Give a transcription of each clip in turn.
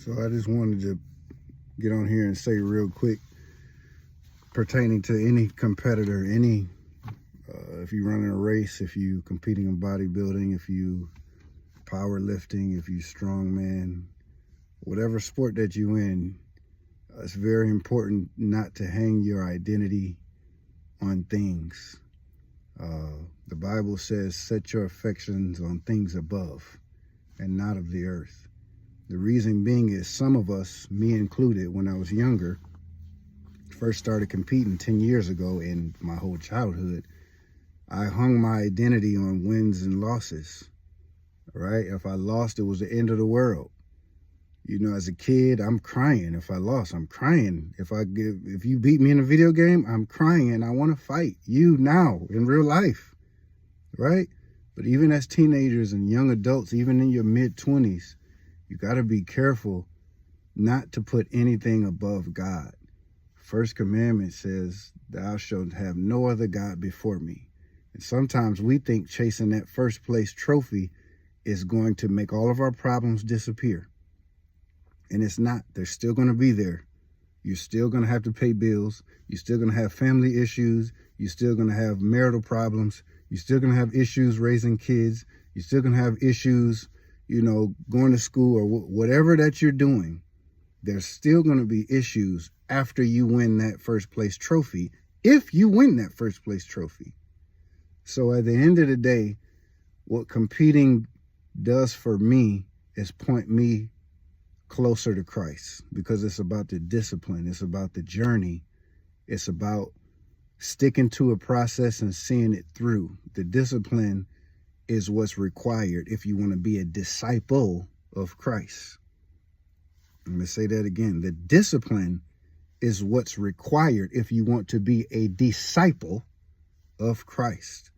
So I just wanted to get on here and say real quick, pertaining to any competitor, if you running a race, if you competing in bodybuilding, if you powerlifting, if you strongman, whatever sport that you in, it's very important not to hang your identity on things. The Bible says, set your affections on things above and not of the earth. The reason being is some of us, me included, when I was younger, first started competing 10 years ago in my whole childhood, I hung my identity on wins and losses, right? If I lost, it was the end of the world. You know, as a kid, I'm crying. If I lost, I'm crying. If you beat me in a video game, I'm crying and I want to fight you now in real life, right? But even as teenagers and young adults, even in your mid-20s, you got to be careful not to put anything above God. First commandment says, thou shalt have no other God before me. And sometimes we think chasing that first place trophy is going to make all of our problems disappear. And it's not. They're still going to be there. You're still going to have to pay bills. You're still going to have family issues. You're still going to have marital problems. You're still going to have issues raising kids. You're still going to have issues, you know, going to school or whatever that you're doing. There's still going to be issues after you win that first place trophy, if you win that first place trophy. So at the end of the day, what competing does for me is point me closer to Christ, because it's about the discipline. It's about the journey. It's about sticking to a process and seeing it through. The discipline is what's required if you want to be a disciple of Christ. I'm going to say that again. The discipline is what's required if you want to be a disciple of Christ.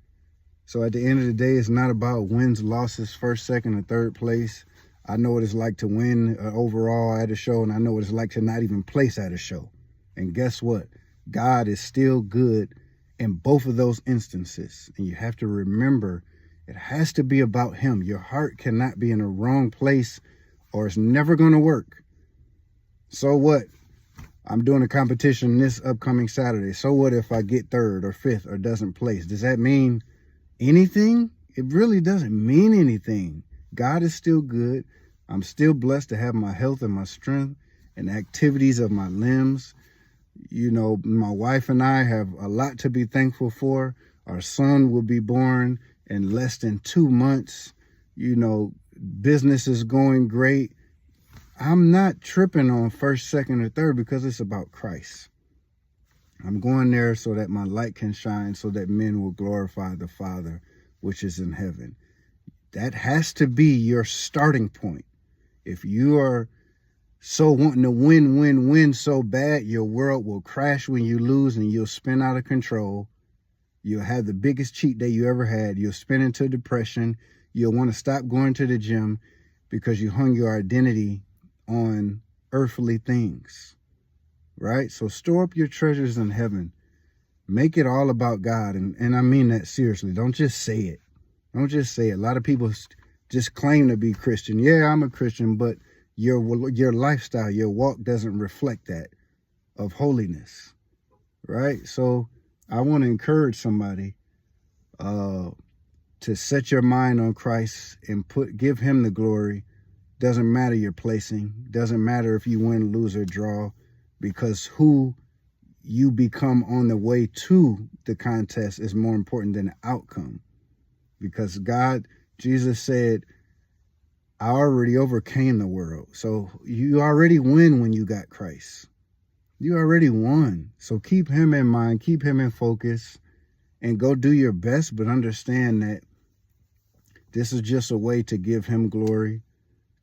So at the end of the day, it's not about wins, losses, first, second, or third place. I know what it's like to win overall at a show, and I know what it's like to not even place at a show. And guess what? God is still good in both of those instances. And you have to remember, it has to be about him. Your heart cannot be in a wrong place, or it's never going to work. So what? I'm doing a competition this upcoming Saturday. So what if I get third or fifth or doesn't place? Does that mean anything? It really doesn't mean anything. God is still good. I'm still blessed to have my health and my strength and activities of my limbs. You know, my wife and I have a lot to be thankful for. Our son will be born in less than 2 months. You know, business is going great. I'm not tripping on first, second, or third because it's about Christ. I'm going there so that my light can shine, so that men will glorify the Father, which is in heaven. That has to be your starting point. If you are so wanting to win so bad, your world will crash when you lose and you'll spin out of control. You'll have the biggest cheat day you ever had. You'll spin into depression. You'll want to stop going to the gym because you hung your identity on earthly things, right? So store up your treasures in heaven. Make it all about God. And I mean that seriously. Don't just say it. Don't just say it. A lot of people just claim to be Christian. Yeah, I'm a Christian, but your lifestyle, your walk doesn't reflect that of holiness, right? So I want to encourage somebody to set your mind on Christ and give him the glory. Doesn't matter your placing. Doesn't matter if you win, lose, or draw, because who you become on the way to the contest is more important than the outcome. Because Jesus said, I already overcame the world. So you already win when you got Christ. You already won. So keep him in mind, keep him in focus, and go do your best, but understand that this is just a way to give him glory,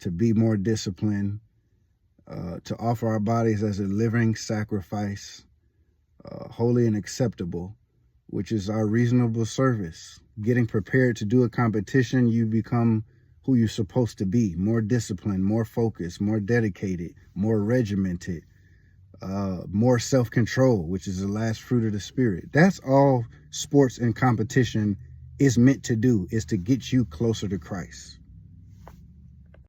to be more disciplined, to offer our bodies as a living sacrifice, holy and acceptable, which is our reasonable service. Getting prepared to do a competition, you become who you're supposed to be, more disciplined, more focused, more dedicated, more regimented, more self-control, which is the last fruit of the Spirit. That's all sports and competition is meant to do, is to get you closer to Christ.